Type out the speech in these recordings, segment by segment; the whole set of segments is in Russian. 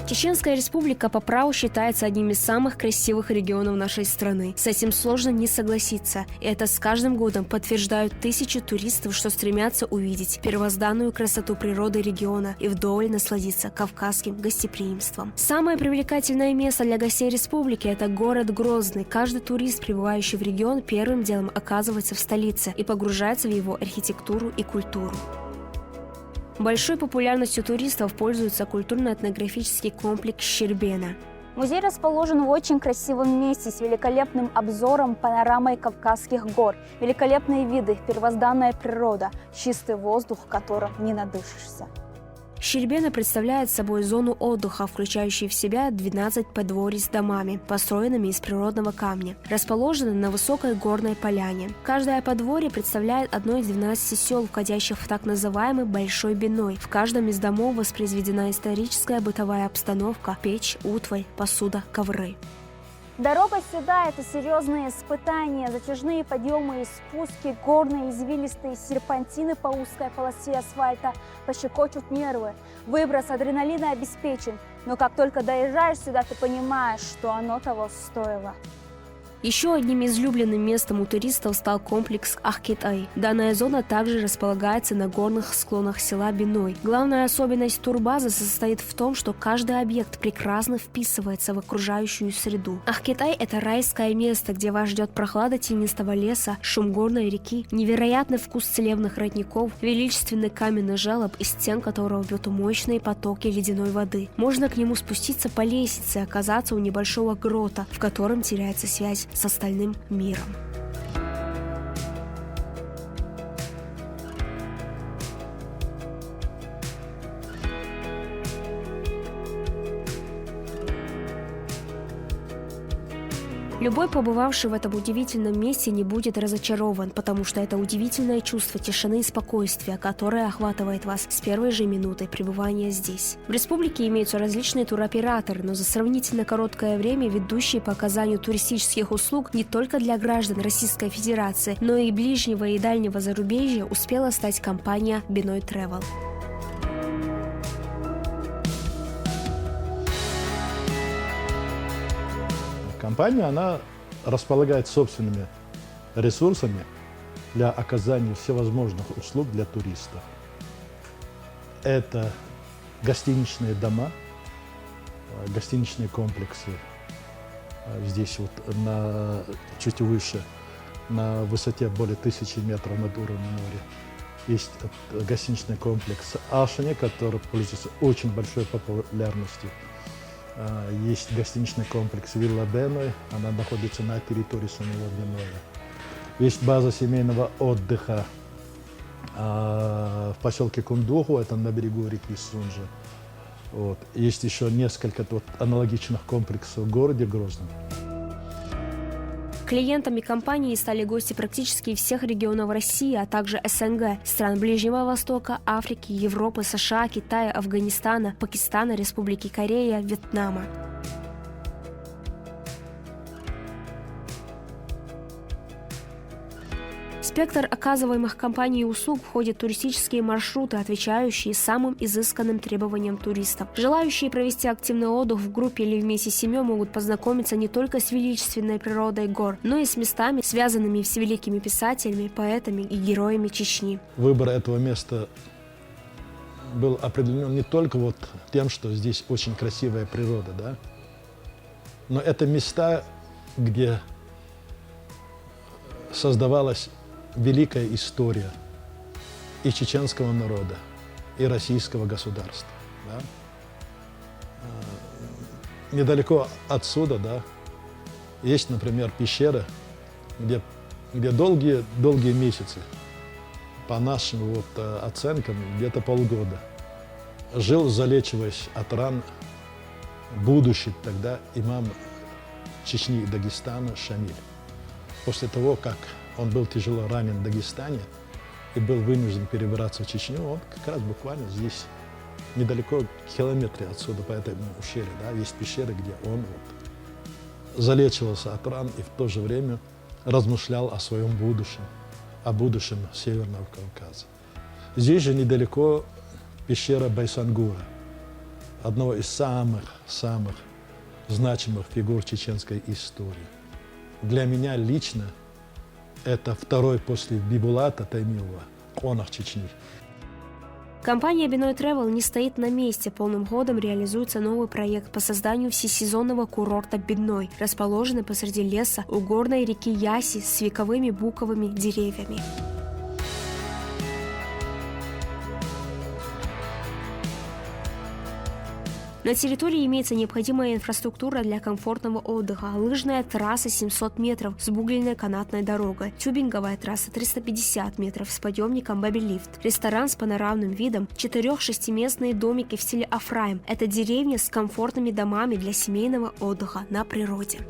Чеченская республика по праву считается одним из самых красивых регионов нашей страны. С этим сложно не согласиться. И это с каждым годом подтверждают тысячи туристов, что стремятся увидеть первозданную красоту природы региона и вдоволь насладиться кавказским гостеприимством. Самое привлекательное место для гостей республики – это город Грозный. Каждый турист, прибывающий в регион, первым делом оказывается в столице и погружается в его архитектуру и культуру. Большой популярностью туристов пользуется культурно-этнографический комплекс Щербена. Музей расположен в очень красивом месте с великолепным обзором, панорамой Кавказских гор, великолепные виды, первозданная природа, чистый воздух, которым не надышишься. Щербена представляет собой зону отдыха, включающую в себя 12 подворий с домами, построенными из природного камня, расположены на высокой горной поляне. Каждое подворье представляет одно из 12 сел, входящих в так называемый Большой Биной. В каждом из домов воспроизведена историческая бытовая обстановка, печь, утварь, посуда, ковры. Дорога сюда – это серьезные испытания, затяжные подъемы и спуски, горные извилистые серпантины по узкой полосе асфальта пощекочут нервы. Выброс адреналина обеспечен, но как только доезжаешь сюда, ты понимаешь, что оно того стоило. Еще одним излюбленным местом у туристов стал комплекс Ахкет-Ай. Данная зона также располагается на горных склонах села Биной. Главная особенность турбазы состоит в том, что каждый объект прекрасно вписывается в окружающую среду. Ахкет-Ай – это райское место, где вас ждет прохлада тенистого леса, шум горной реки, невероятный вкус целебных родников, величественный каменный желоб, из стен которого бьют мощные потоки ледяной воды. Можно к нему спуститься по лестнице и оказаться у небольшого грота, в котором теряется связь с остальным миром. Любой, побывавший в этом удивительном месте, не будет разочарован, потому что это удивительное чувство тишины и спокойствия, которое охватывает вас с первой же минуты пребывания здесь. В республике имеются различные туроператоры, но за сравнительно короткое время ведущие по оказанию туристических услуг не только для граждан Российской Федерации, но и ближнего и дальнего зарубежья успела стать компания Биной Travel. Компания, она располагает собственными ресурсами для оказания всевозможных услуг для туристов. Это гостиничные дома, гостиничные комплексы. Здесь вот чуть выше, на высоте более 1000 метров над уровнем моря. Есть гостиничный комплекс Ашане, который пользуется очень большой популярностью. Есть гостиничный комплекс Вилла Беной, она находится на территории самого Биноя. Есть база семейного отдыха в поселке Кундуху, это на берегу реки Сунжи. Вот. Есть еще несколько аналогичных комплексов в городе Грозном. Клиентами компании стали гости практически всех регионов России, а также СНГ, стран Ближнего Востока, Африки, Европы, США, Китая, Афганистана, Пакистана, Республики Корея, Вьетнама. В спектр оказываемых компанией услуг входят туристические маршруты, отвечающие самым изысканным требованиям туристов. Желающие провести активный отдых в группе или вместе с семьей могут познакомиться не только с величественной природой гор, но и с местами, связанными с великими писателями, поэтами и героями Чечни. Выбор этого места был определен не только тем, что здесь очень красивая природа, да? Но это места, где создавалась великая история и чеченского народа, и российского государства. Да? Недалеко отсюда, да, есть, например, пещера, где долгие месяцы, по нашим оценкам, где-то полгода, жил, залечиваясь от ран, будущий тогда имам Чечни и Дагестана Шамиль. После того, как он был тяжело ранен в Дагестане и был вынужден перебираться в Чечню, он как раз буквально здесь, недалеко, километре отсюда, по этому ущелью, да, есть пещеры, где он залечивался от ран и в то же время размышлял о своем будущем, о будущем Северного Кавказа. Здесь же недалеко пещера Байсангура. одного из самых значимых фигур чеченской истории. Для меня лично это второй после Бибулата Таймилова конах Чечни. Компания Биной Travel не стоит на месте. Полным ходом реализуется новый проект по созданию всесезонного курорта Биной, расположенный посреди леса у горной реки Яси с вековыми буковыми деревьями. На территории имеется необходимая инфраструктура для комфортного отдыха. Лыжная трасса 700 метров с бугленной канатной дорогой, тюбинговая трасса 350 метров с подъемником бэби-лифт, ресторан с панорамным видом, 4-6-местные домики в стиле Афраим. Это деревня с комфортными домами для семейного отдыха на природе.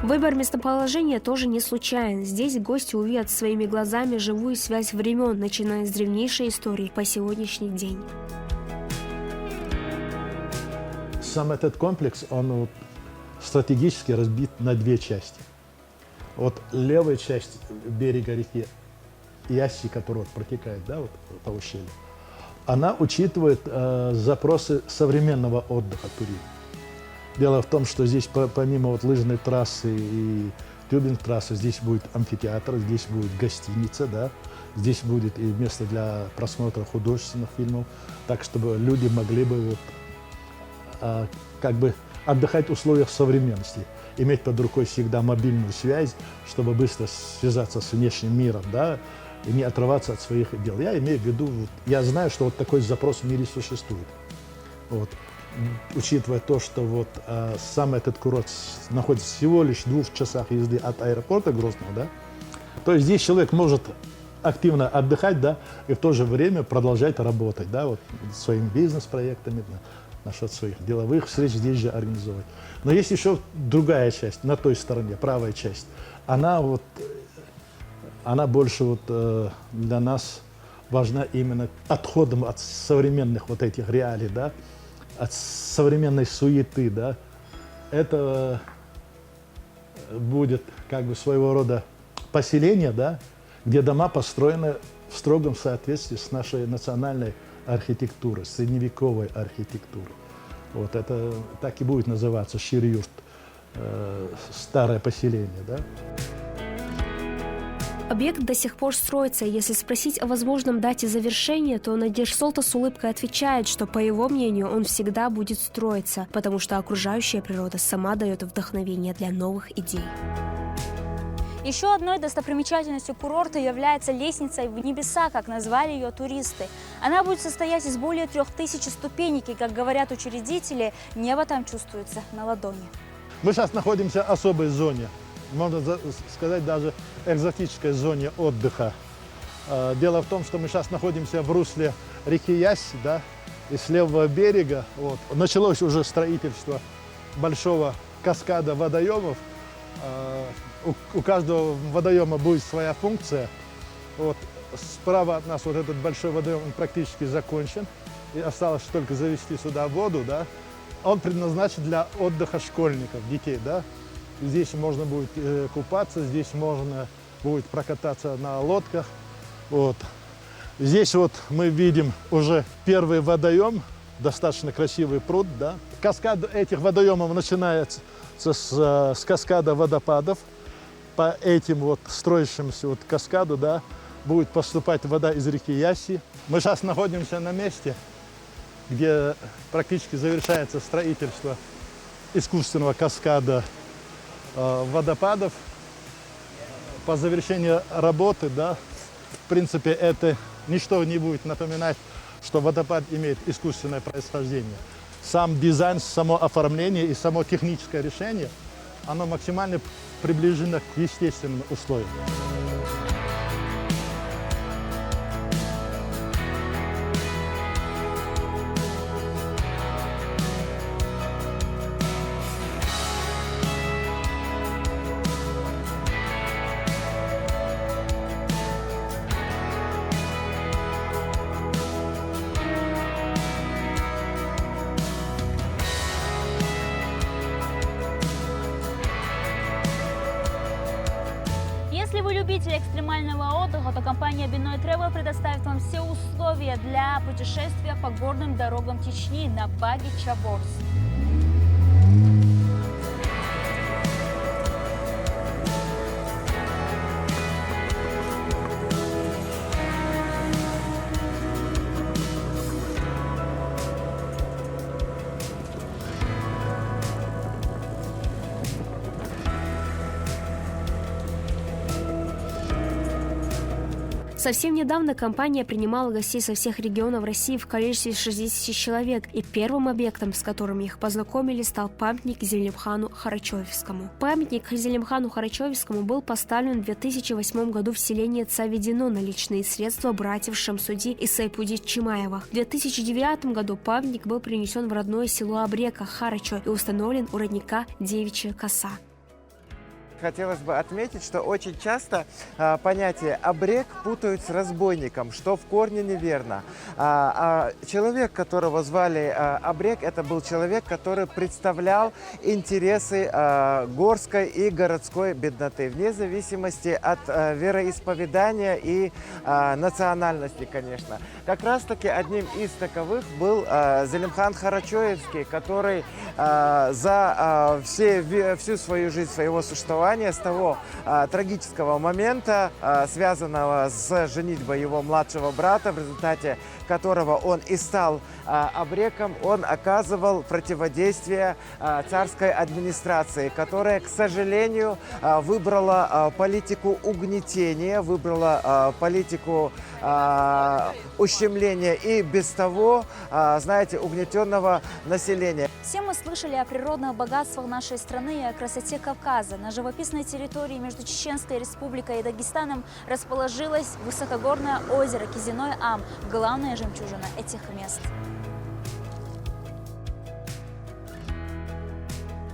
Выбор местоположения тоже не случайен. Здесь гости увидят своими глазами живую связь времен, начиная с древнейшей истории по сегодняшний день. Сам этот комплекс, он стратегически разбит на две части. Вот левая часть берега реки Ясси, которая протекает, да, вот по ущелью, она учитывает запросы современного отдыха туризма. Дело в том, что здесь помимо вот лыжной трассы и тюбинг-трассы, здесь будет амфитеатр, здесь будет гостиница, да, здесь будет и место для просмотра художественных фильмов, так чтобы люди могли бы вот, как бы отдыхать в условиях современности, иметь под рукой всегда мобильную связь, чтобы быстро связаться с внешним миром, да, и не отрываться от своих дел. Я имею в виду, я знаю, что вот такой запрос в мире существует. Вот. Учитывая то, что вот сам этот курорт находится всего лишь в 2 часах езды от аэропорта Грозного, да, то есть здесь человек может активно отдыхать, да, и в то же время продолжать работать, да, вот своими бизнес-проектами, насчет своих деловых встреч здесь же организовывать. Но есть еще другая часть, на той стороне, правая часть. Она больше вот для нас важна именно отходом от современных вот этих реалий, да, от современной суеты, да. Это будет как бы своего рода поселение, да, где дома построены в строгом соответствии с нашей национальной архитектурой, средневековой архитектурой. Вот это так и будет называться Шир-Юрт, старое поселение, да. Объект до сих пор строится, и если спросить о возможном дате завершения, то Надеж Солта с улыбкой отвечает, что, по его мнению, он всегда будет строиться, потому что окружающая природа сама дает вдохновение для новых идей. Еще одной достопримечательностью курорта является лестница в небеса, как назвали ее туристы. Она будет состоять из более 3000 ступенек, и, как говорят учредители, небо там чувствуется на ладони. Мы сейчас находимся в особой зоне, можно сказать, даже экзотической зоне отдыха. Дело в том, что мы сейчас находимся в русле реки Ясси, да, и с левого берега вот, началось уже строительство большого каскада водоемов. У каждого водоема будет своя функция. Вот, справа от нас вот этот большой водоем практически закончен. И осталось только завести сюда воду. Да. Он предназначен для отдыха школьников, детей. Да. Здесь можно будет купаться, здесь можно будет прокататься на лодках. Вот. Здесь вот мы видим уже первый водоем, достаточно красивый пруд. Да. Каскад этих водоемов начинается с каскада водопадов. По этим вот строящимся вот каскаду, да, будет поступать вода из реки Ясси. Мы сейчас находимся на месте, где практически завершается строительство искусственного каскада водопадов. По завершении работы, да, в принципе, это ничто не будет напоминать, что водопад имеет искусственное происхождение. Сам дизайн, само оформление и само техническое решение, оно максимально приближено к естественным условиям. Если вы любите любители экстремального отдыха, то компания Binoy Travel предоставит вам все условия для путешествия по горным дорогам Чечни на баги Чаборс. Совсем недавно компания принимала гостей со всех регионов России в количестве 60 человек, и первым объектом, с которым их познакомили, стал памятник Зелимхану Харачевскому. Памятник Зелимхану Харачевскому был поставлен в 2008 году в селении Цаведино на личные средства братьев Шамсуди и Сайпуди Чимаевых. В 2009 году памятник был принесен в родное село Абрека Харачо и установлен у родника Девичья коса. Хотелось бы отметить, что очень часто понятие «абрек» путают с разбойником, что в корне неверно. Человек, которого звали Абрек, это был человек, который представлял интересы горской и городской бедноты, вне зависимости от вероисповедания и национальности, конечно. Как раз-таки одним из таковых был Зелимхан Харачевский, который за всю свою жизнь, своего существования, с того трагического момента, связанного с женитьбой его младшего брата, в результате которого он и стал абреком, он оказывал противодействие царской администрации, которая, к сожалению, выбрала политику угнетения, выбрала политику ущемления и без того, знаете, угнетенного населения. Все мы слышали о природных богатствах нашей страны и о красоте Кавказа. На живописной территории между Чеченской Республикой и Дагестаном расположилось высокогорное озеро Кизиной-Ам, главная жемчужина этих мест.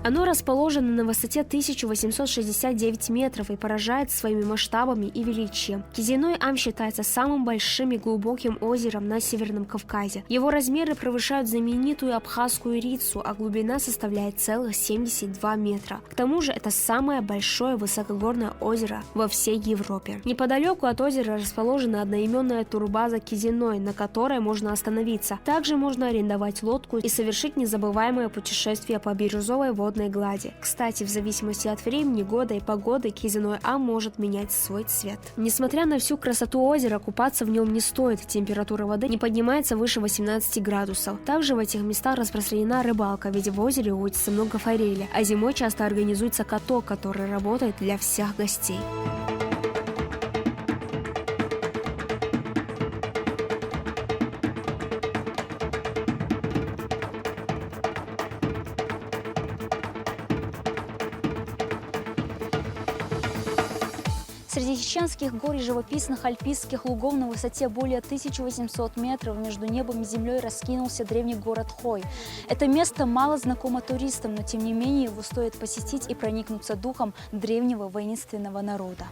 Оно расположено на высоте 1869 метров и поражает своими масштабами и величием. Кизиной-Ам считается самым большим и глубоким озером на Северном Кавказе. Его размеры превышают знаменитую Абхазскую Рицу, а глубина составляет целых 72 метра. К тому же это самое большое высокогорное озеро во всей Европе. Неподалеку от озера расположена одноименная турбаза Кизиной, на которой можно остановиться. Также можно арендовать лодку и совершить незабываемое путешествие по бирюзовой водной глади. Кстати, в зависимости от времени, года и погоды, Кизиной-Ам может менять свой цвет. Несмотря на всю красоту озера, купаться в нем не стоит. Температура воды не поднимается выше 18 градусов. Также в этих местах распространена рыбалка, ведь в озере водится много форели, а зимой часто организуется каток, который работает для всех гостей. Среди чеченских гор и живописных альпийских лугов на высоте более 1800 метров между небом и землей раскинулся древний город Хой. Это место мало знакомо туристам, но тем не менее его стоит посетить и проникнуться духом древнего воинственного народа.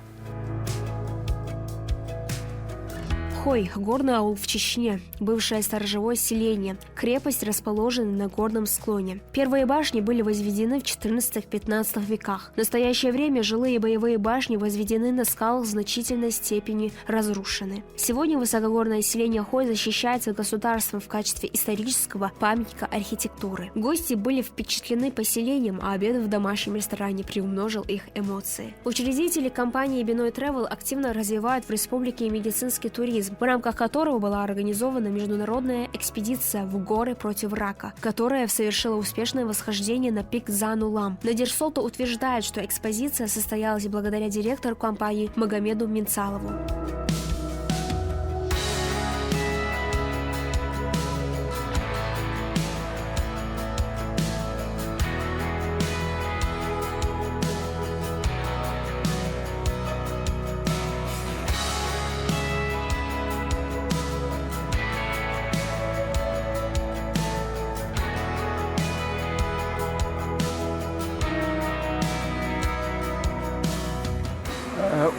Хой – горный аул в Чечне, бывшее сторожевое селение. Крепость расположена на горном склоне. Первые башни были возведены в 14-15 веках. В настоящее время жилые и боевые башни возведены на скалах в значительной степени разрушены. Сегодня высокогорное селение Хой защищается государством в качестве исторического памятника архитектуры. Гости были впечатлены поселением, а обед в домашнем ресторане приумножил их эмоции. Учредители компании Binoy Travel активно развивают в республике медицинский туризм, в рамках которого была организована международная экспедиция в горы против рака, которая совершила успешное восхождение на пик Зан-Улам. Надир Солта утверждает, что экспозиция состоялась благодаря директору компании Магомеду Минцалову.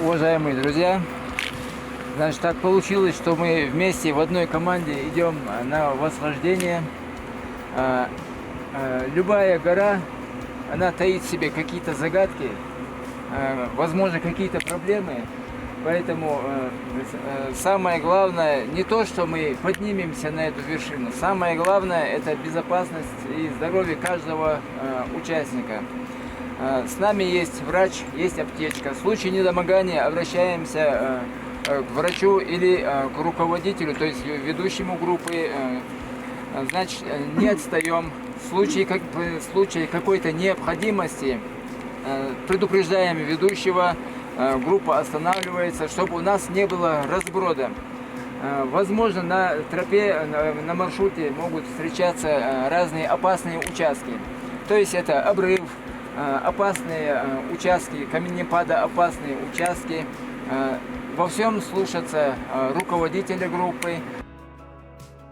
Уважаемые друзья, значит, так получилось, что мы вместе в одной команде идем на восхождение. Любая гора, она таит в себе какие-то загадки, возможно, какие-то проблемы. Поэтому самое главное не то, что мы поднимемся на эту вершину. Самое главное – это безопасность и здоровье каждого участника. С нами есть врач, есть аптечка. В случае недомогания обращаемся к врачу или к руководителю, то есть ведущему группы. Значит, не отстаем. В случае какой-то необходимости предупреждаем ведущего, группа останавливается, чтобы у нас не было разброда. Возможно, на тропе, на маршруте могут встречаться разные опасные участки. То есть это обрыв, опасные участки, камнепада, опасные участки. Во всем слушаться руководителя группы.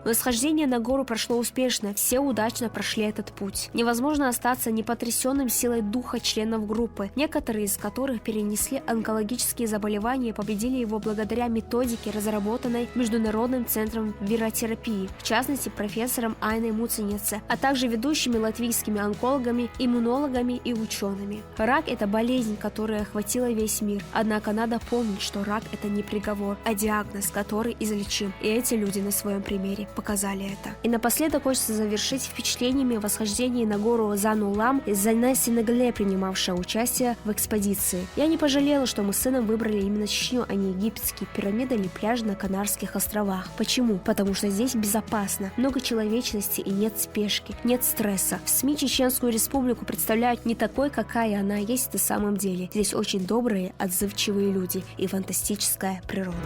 Восхождение на гору прошло успешно, все удачно прошли этот путь. Невозможно остаться непотрясенным силой духа членов группы, некоторые из которых перенесли онкологические заболевания и победили его благодаря методике, разработанной Международным центром виротерапии, в частности профессором Айной Муценице, а также ведущими латвийскими онкологами, иммунологами и учеными. Рак – это болезнь, которая охватила весь мир, однако надо помнить, что рак – это не приговор, а диагноз, который излечим, и эти люди на своем примере показали это. И напоследок хочется завершить впечатлениями о восхождении на гору Зан-Улам из Зайнеси Нагле, принимавшая участие в экспедиции. Я не пожалела, что мы с сыном выбрали именно Чечню, а не египетские пирамиды или пляжи на Канарских островах. Почему? Потому что здесь безопасно, много человечности и нет спешки, нет стресса. В СМИ Чеченскую республику представляют не такой, какая она есть на самом деле. Здесь очень добрые, отзывчивые люди и фантастическая природа.